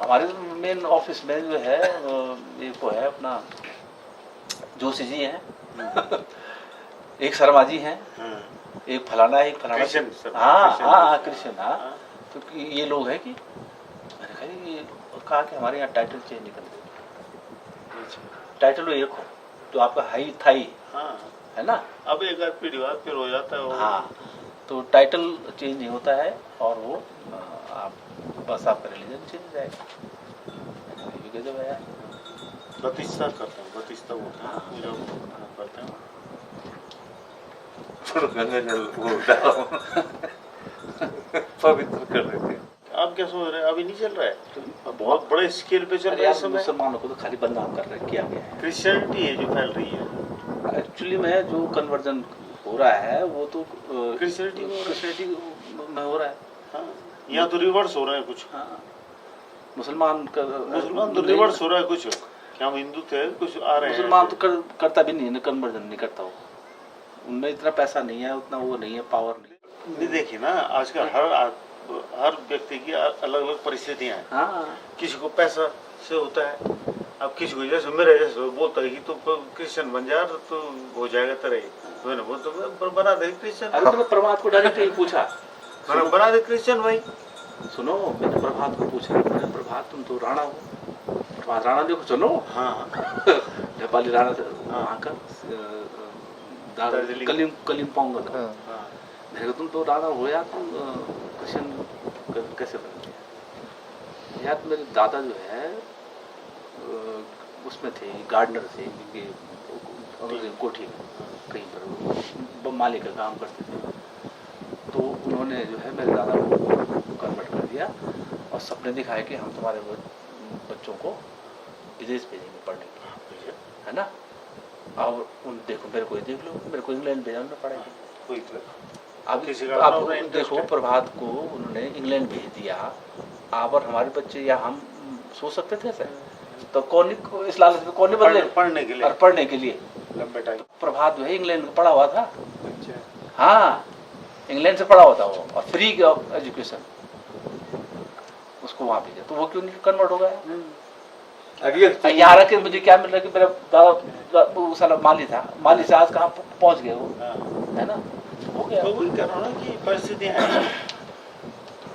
हमारे main office में जो है एक वो है अपना जोशी जी हैं एक शर्मा जी हैं, एक फलाना है, एक फलाना। हाँ कृष्ण, हाँ। तो ये लोग हैं कि मैंने कहा ये कहा कि हमारे यहाँ टाइटल चेंज नहीं कर देते। टाइटल एक हो तो आपका हाई थाई है ना, अब एक पीढ़ी बाद फिर हो जाता है। हाँ, तो टाइटल चेंज नहीं होता है और वो आप बस आपका रिलीजन चेंज हो जाएगा। गजब है यार। प्रतिष्ठा करते हैं, प्रतिष्ठा होता है, पूजा करते हैं। गंगा जल पवित्र कर रहे थे। आप क्या सोच रहे हैं? अभी नहीं चल रहा है, तो बहुत बड़े स्केल पे चल रहा है। मुसलमानों को तो खाली बदनाम कर रहे किया गया है। क्रिश्चियनिटी है जो फैल रही है। एक्चुअली में जो कन्वर्जन हो रहा है वो तो क्रिश्चियनिटी में हो रहा है। हाँ, यहाँ तो रिवर्स हो रहा है कुछ। हाँ, मुसलमान तो रिवर्स हो रहा है कुछ। क्या हम हिंदू थे, कुछ आ रहे हैं। मुसलमान तो करता भी नहीं है, कन्वर्जन नहीं करता वो, उनमें इतना पैसा नहीं है, उतना वो नहीं है, पावर नहीं। देखिए ना, आजकल हर व्यक्ति की अलग अलग परिस्थितियां हैं। हाँ, किसी को पैसा से होता है, अब किसी को जैसे मेरे जैसे बोलता है कि तो क्रिश्चियन बन जा तो हो जाएगा तेरा ही, मैंने वो तो बना दे क्रिश्चियन। अरे तो प्रभात को डायरेक्ट ही पूछा, मैंने बना दे क्रिश्चियन भाई। सुनो, मैंने प्रभात को पूछा, मैंने प्रभात तुम तो राणा हो, प्रभात राणा देखो सुनो। हाँ नेपाली राणा वहाँ का कलिम्पोंग का। मैंने कहा तुम तो राणा हो यार, तुम क्रिश्चियन कैसे बन गए यार? मेरे दादा जो है उसमें थे, गार्डनर थे, कोठी कहीं पर माली का काम करते थे। तो उन्होंने जो है मेरे दादा को कन्वर्ट कर दिया और सपने दिखाए कि हम तुम्हारे बच्चों को विदेश भेजेंगे पढ़ने के लिए, है ना। और उन देखो मेरे को देख लो, मेरे को इंग्लैंड भेजना पड़ेगा। अब देखो प्रभात को उन्होंने इंग्लैंड भेज दिया, अब और हमारे बच्चे या हम सोच सकते थे ऐसे? तो कौन इस लालच में कौन नहीं बदले पढ़ने के लिए लंबे टाइम। प्रभात जो है इंग्लैंड में पढ़ा हुआ था। हाँ, इंग्लैंड से पढ़ा हुआ था वो, और फ्री एजुकेशन उसको वहां भेजा, तो वो क्यों नहीं कन्वर्ट हो गया? यहाँ रख के मुझे क्या मिल रहा है कि मेरा दादा साला माली था, माली से आज कहाँ पहुंच गए वो, है ना। हो गया, तो वही कह रहा हूं ना कि परिस्थितियां हैं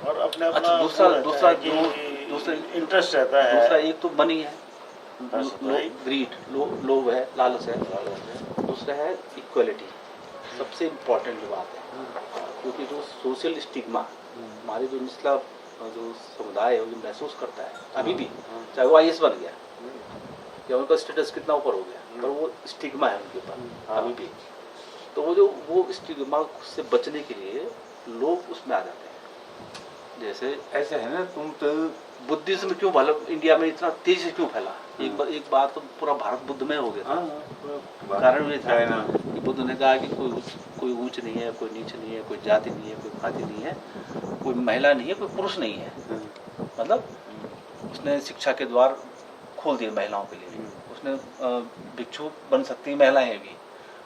और अपने अपना। दूसरा इंटरेस्ट रहता है। दूसरा एक तो मनी है, ग्रीड, लोभ है, लालच है। दूसरा है इक्वलिटी, सबसे इम्पोर्टेंट बात है, क्योंकि जो सोशल स्टिग्मा हमारे जो निचला जो समुदाय है वो जो महसूस करता है अभी भी, चाहे वो IAS बन गया या उनका स्टेटस कितना ऊपर हो गया, पर वो स्टिग्मा है उनके ऊपर अभी भी। तो वो स्टिग्मा से बचने के लिए लोग उसमें आ जाते हैं। जैसे ऐसे है ना, तुम तो बुद्धिज्म क्यों भला इंडिया में इतना तेजी से क्यों फैला? एक बार तो पूरा भारत बुद्धमय हो गया था। कारण ये था कि बुद्ध ने कहा कि कोई ऊंच नहीं है, कोई नीच नहीं है, कोई जाति नहीं है, कोई जाति नहीं है, कोई महिला नहीं है, कोई पुरुष नहीं है। मतलब उसने शिक्षा के द्वार खोल दिए महिलाओं के लिए। उसने भिक्षु बन सकती महिलाएं भी,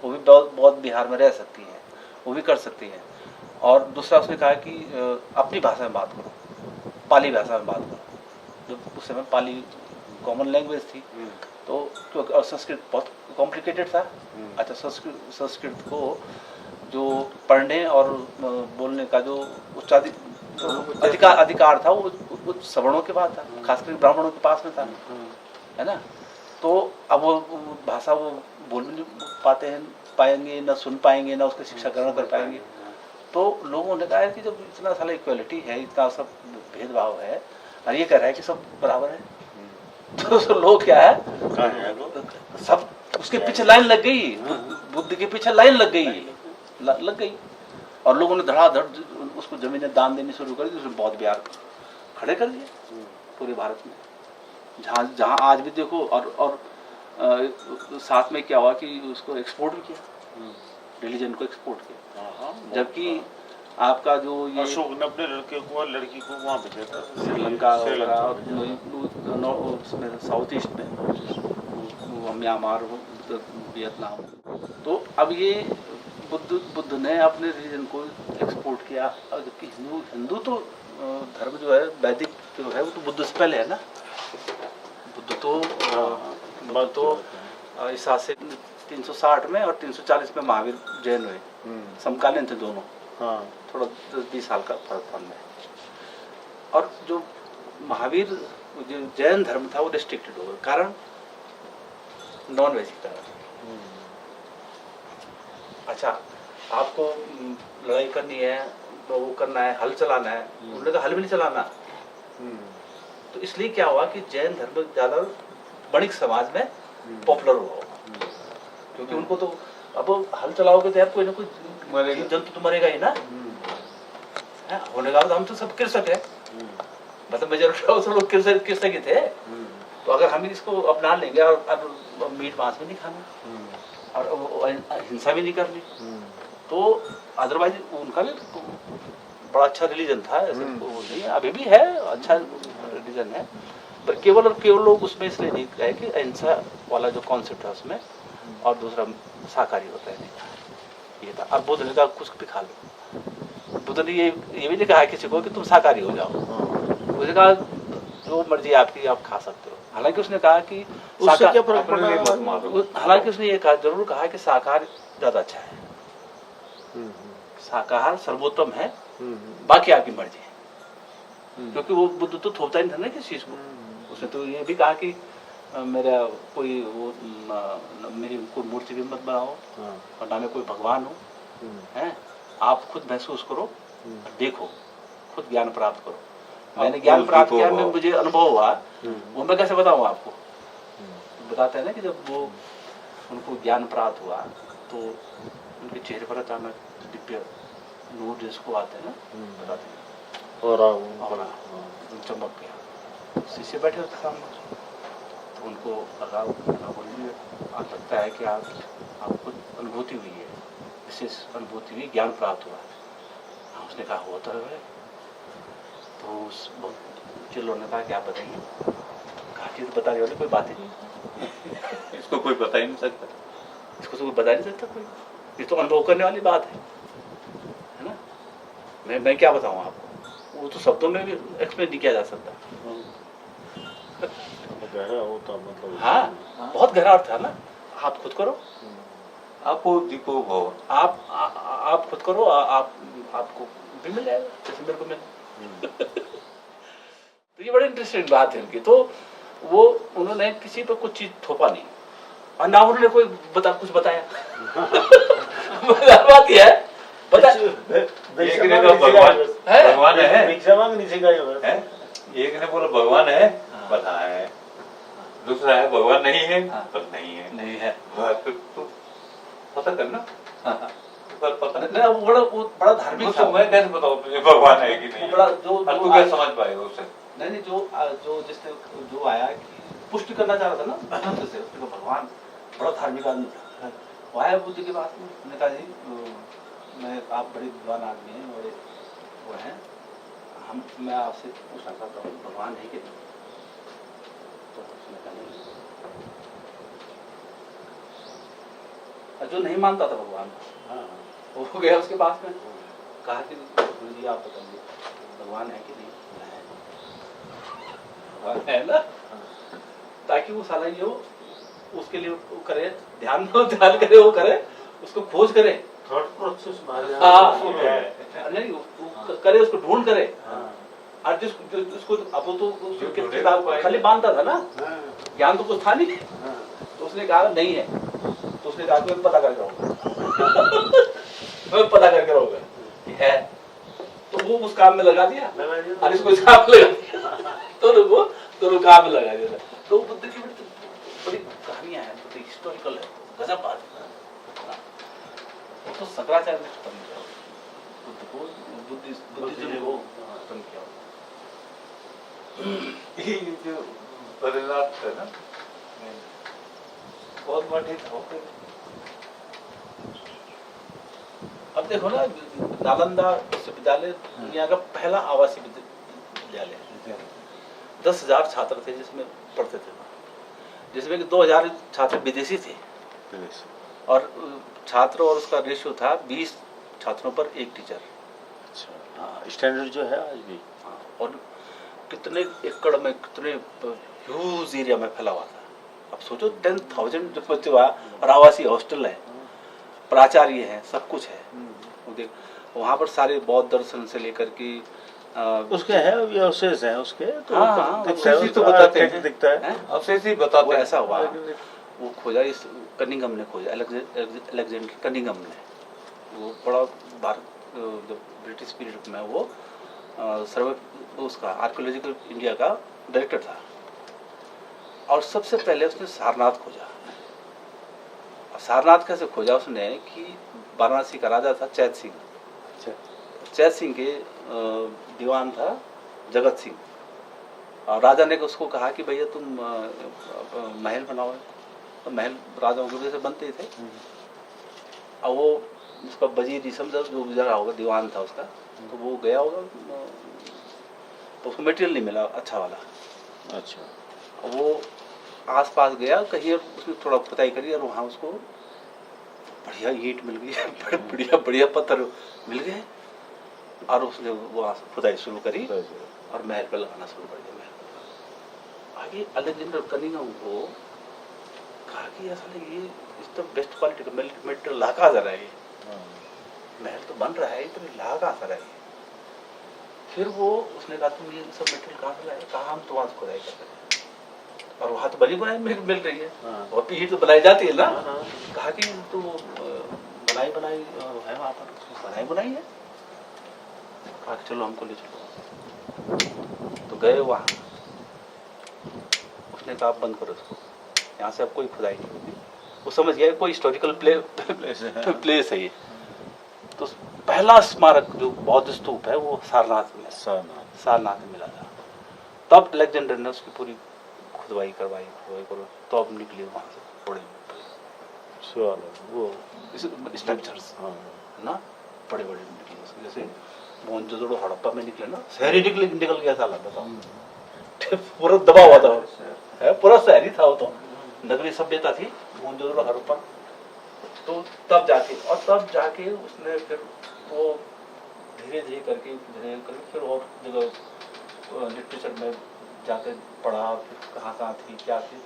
वो भी बहुत बिहार में रह सकती हैं, वो भी कर सकती हैं। और दूसरा उसने कहा कि अपनी भाषा में बात करो, पाली भाषा में बात करो, जो उस समय पाली कॉमन लैंग्वेज थी। तो क्योंकि और संस्कृत बहुत कॉम्प्लिकेटेड था। अच्छा, संस्कृत को जो पढ़ने और बोलने का जो अधिकार था वो सवर्णों के पास था, खासकर ब्राह्मणों के पास में था, है ना। तो अब वो भाषा वो बोल भी नहीं पाएंगे, ना सुन पाएंगे, ना उसकी शिक्षा ग्रहण कर पाएंगे। तो लोगों ने कहा कि जब इतना सारा इक्वलिटी है, इतना सब भेदभाव है, और ये कह रहा है कि सब बराबर है, तो लोग क्या है, सब उसके पीछे लाइन लग गई, बुद्ध के पीछे लाइन लग गई। और लोगों ने धड़ाधड़ उसको जमीनें दान देनी शुरू कर दी, उसने बहुत बिहार खड़े कर दिए पूरे भारत में, जहाँ आज भी देखो। और साथ में क्या हुआ कि उसको एक्सपोर्ट भी किया, रिलीजन को एक्सपोर्ट किया। जबकि आपका जो ये अशोक ने अपने लड़की को वहाँ भेजा था, श्रीलंका और साउथ ईस्ट में, म्यांमार, वियतनाम। तो अब ये बुद्ध ने अपने रिलीजन को एक्सपोर्ट किया। जबकि हिंदू तो धर्म जो है वैदिक जो है वो तो बुद्ध से पहले है ना। बुद्ध तो बात तो इस हाथ से 360 में और 340 में महावीर जैन हुए, समकालीन थे दोनों। हाँ थोड़ा 10-20 साल का फर्क था उनमें। और जो महावीर जो जैन धर्म था वो रिस्ट्रिक्टेड हो गया, कारण नॉन वेज के कारण। अच्छा, आपको लड़ाई करनी है तो वो करना है, हल चलाना है, उन्होंने कहा हल भी नहीं चलाना। तो इसलिए क्या हुआ कि जैन धर्म ज्यादा वणिक समाज में पॉपुलर हुआ होगा, क्योंकि उनको तो अब हल चलाओगे तो यार कोई ना कोई मरेगा। जंतु तो मरेगा ही ना। है, होने का तो हम तो सब कृषक है, मतलब मेजोरिटी सब लोग कृषक ही थे। तो अगर हम इसको अपना लेंगे और अब मीट मांस भी नहीं खाना और हिंसा भी नहीं करनी, तो अदरवाइज उनका भी बड़ा अच्छा रिलीजन था, ऐसे वो नहीं है, अभी भी है, अच्छा रिलीजन है। पर केवल और केवल लोग उसमें इसलिए नहीं गए कि अहिंसा वाला जो कॉन्सेप्ट है उसमें, और दूसरा शाकाहारी होता है नहीं, ये था। अब बुद्ध ने कहा कुछ भी खा लो। बुद्ध ने ये भी नहीं कहा किसी को कि तुम शाकाहारी हो जाओ, उसने कहा जो मर्जी आपकी आप खा सकते हो। हालांकि उसने कहा कि उससे क्या फर्क अपने लिए मत पड़ा? मारो। हालांकि उसने ये कहा, जरूर कहा कि शाकाहार ज्यादा अच्छा है, शाकाहार सर्वोत्तम है, बाकी आपकी मर्जी है। क्योंकि वो बुद्ध तो थोपता ही नहीं था ना किसी चीज को। उसने तो ये भी कहा कि मेरा कोई वो मेरी कोई मूर्ति भी मत बनाओ और ना मैं कोई भगवान हूँ, है, आप खुद महसूस करो, देखो, खुद ज्ञान प्राप्त करो। मैंने ज्ञान प्राप्त किया, मैं मुझे अनुभव हुआ, वो मैं कैसे बताऊँ आपको। तो बताते हैं ना कि जब वो उनको ज्ञान प्राप्त हुआ तो उनके चेहरे पर अचानक दिव्य नूर जिसको आते हैं ना, बताते हैं, और चमक गया। शिष्य बैठे होते सामने, तो उनको लगा, बोलिए आप लगता है कि आपको अनुभूति हुई है, विशेष अनुभूति हुई, ज्ञान प्राप्त हुआ है। उसने कहा होता है। तो उस चिल्लों ने कहा कि आप बताइए। कहा कि तो बताने वाली कोई बात ही नहीं, इसको कोई बता ही नहीं सकता, इसको तो कोई बता नहीं सकता कोई, ये तो अनुभव करने वाली बात है ना। मैं क्या बताऊँ आपको, वो तो शब्दों में भी एक्सप्लेन नहीं किया जा सकता। गहरा होता मतलब। हाँ, बहुत गहरा अर्थ है ना। आप खुद करो, आपको दीपो भव, आप खुद करो, आपको भी मिल जाएगा जैसे मेरे को मिला। तो ये बड़ी इंटरेस्टिंग बात है उनकी। तो वो उन्होंने किसी पर कुछ चीज थोपा नहीं, और ना उन्होंने कोई कुछ बताया। बात यह है, एक ने कहा भगवान है, भिक्षा मांगनी सिखाई है, एक ने बोला भगवान है, बता है, दूसरा है भगवान नहीं है, पर नहीं है, नहीं है, तो पता करना, पर पता नहीं। वो बड़ा धार्मिक था। मैं कैसे बताऊं तुझे भगवान है कि नहीं, बड़ा तू क्या समझ पाएगा उससे। नहीं, जो जिसने जो आया कि पुष्टि करना चाह रहा था ना अनंत से, उसने कहा भगवान बड़ा धार्मिक आदमी था। वो आया बुद्ध के पास में, उसने कहा जी मैं आप बड़े विद्वान आदमी हैं, बड़े वो हैं, मैं आपसे पूछना चाहता हूँ भगवान है कि नहीं। तो उसने कहा नहीं। जो नहीं मानता था भगवान, वो गया उसके पास में, कहा कि गुरु जी आप बताइए भगवान है कि नहीं। भगवान है ना, ताकि वो साला ये उसके लिए वो करे, ध्यान करे, वो करे, उसको खोज करे, थॉट प्रोसेस नहीं वो करे, उसको ढूंढ करे। और जिसको अब तो किताब खाली मानता था ना, ज्ञान तो कुछ था नहीं। तो उसने कहा नहीं है, तो उसने कहा मैं पता करके रहूंगा। मैं पता करके रहूंगा कि है। तो वो उस काम में लगा दिया और इसको इस काम में लगा दिया, तो काम में लगा दिया। तो बुद्ध की बड़ी कहानियां हैं, बड़ी हिस्टोरिकल है, गजब बात है। वो तो शंकराचार्य ने खत्म किया बुद्ध को, बुद्धिज्म को खत्म किया। ये जो परिणाम है ना, बहुत बड़ी था। अब देखो ना, नालंदा विश्वविद्यालय दुनिया का पहला आवासीय विद्यालय है। 10,000 छात्र थे जिसमें पढ़ते थे, जिसमें कि 2,000 छात्र विदेशी थे, और छात्र और उसका रेशियो था 20 छात्रों पर 1 टीचर। अच्छा, स्टैंडर्ड जो है आज भी। और कितने एकड़ में, कितने ह्यूज एरिया में फैला हुआ था। अब सोचो 10,000 जो बच्चे वहाँ, और आवासीय हॉस्टल है, प्राचार्य है, सब कुछ है। वो देख वहाँ पर सारे बौद्ध दर्शन से लेकर के उसके है ये अवशेष हैं उसके, तो हाँ, हाँ, दिखता है, अवशेष ही तो उसका बताते architect हैं। दिखता है। हैं? अवशेष ही वो बताते ऐसा हुआ, लेकिन वो खोजा इस कनिंगम ने खोजा, अलेक्जेंडर कनिंगम ने। वो बड़ा भारत जब ब्रिटिश पीरियड में वो सर्वे उसका आर्कियोलॉजिकल इंडिया का डायरेक्टर था, और सबसे पहले उसने सारनाथ खोजा। और सारनाथ कैसे खोजा उसने कि वाराणसी का राजा था चैत सिंह, चैत सिंह के दीवान था जगत सिंह, और राजा ने उसको कहा कि भैया तुम महल बनाओ। तो महल राजाओं के वजह से बनते ही थे। और वो उसका वजीर समझो जो गुजरा होगा, दीवान था उसका, तो वो गया होगा, तो उसको मटेरियल नहीं मिला अच्छा वाला। अच्छा, वो आसपास गया कहीं, और उसने थोड़ा खुदाई करी, और वहाँ उसको बढ़िया ईंट मिल गई, बढ़िया बढ़िया पत्थर मिल गए, और उसने वहाँ से खुदाई शुरू करी और महल पर लगाना शुरू कर दिया। महल आगे अलेक्जेंडर कनिंघम को कहा कि असल ये इस तो बेस्ट क्वालिटी का मटेरियल ला कहाँ जा रहा है, ये महल तो बन रहा है, तो ला कहाँ जा रहा है। फिर वो उसने कहा तुम ये सब मटेरियल कहाँ से लाए, कहा हम तो वहाँ से खुदाई कर रहे हैं, और वहाँ तो बनी बनाई मिल रही है, और ईंट तो बनाई जाती है ना। कहा कि तो बनाई बनाई है वहाँ पर, बनाई बनाई है। कहा कि चलो हमको ले चलो। तो गए वहाँ, उसने कहा बंद करो इसको, यहाँ से अब कोई खुदाई नहीं होगी। वो समझ गया कोई हिस्टोरिकल प्लेस है ये। तो पहला स्मारक जो बौद्ध स्तूप है वो सारनाथ में, सारनाथ में मिला था। तब अलेक्जेंडर ने उसकी पूरी खुदवाई करवाई करो, तो अब निकली वहाँ से बड़े वो स्ट्रक्चर्स ना, बड़े बड़े निकले उसके, जैसे मोहनजोदड़ो हड़प्पा में निकले ना, शहरी निकल गया था, बताओ पूरा दबा हुआ था, पूरा शहरी था वो, तो नगरीय सभ्यता थी मोहनजोदड़ो हड़प्पा। तो तब जाके उसने फिर वो धीरे धीरे करके फिर और जगह लिटरेचर में जाके पढ़ा, फिर कहाँ थी क्या थी,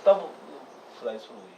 तब खुदाई शुरू हुई।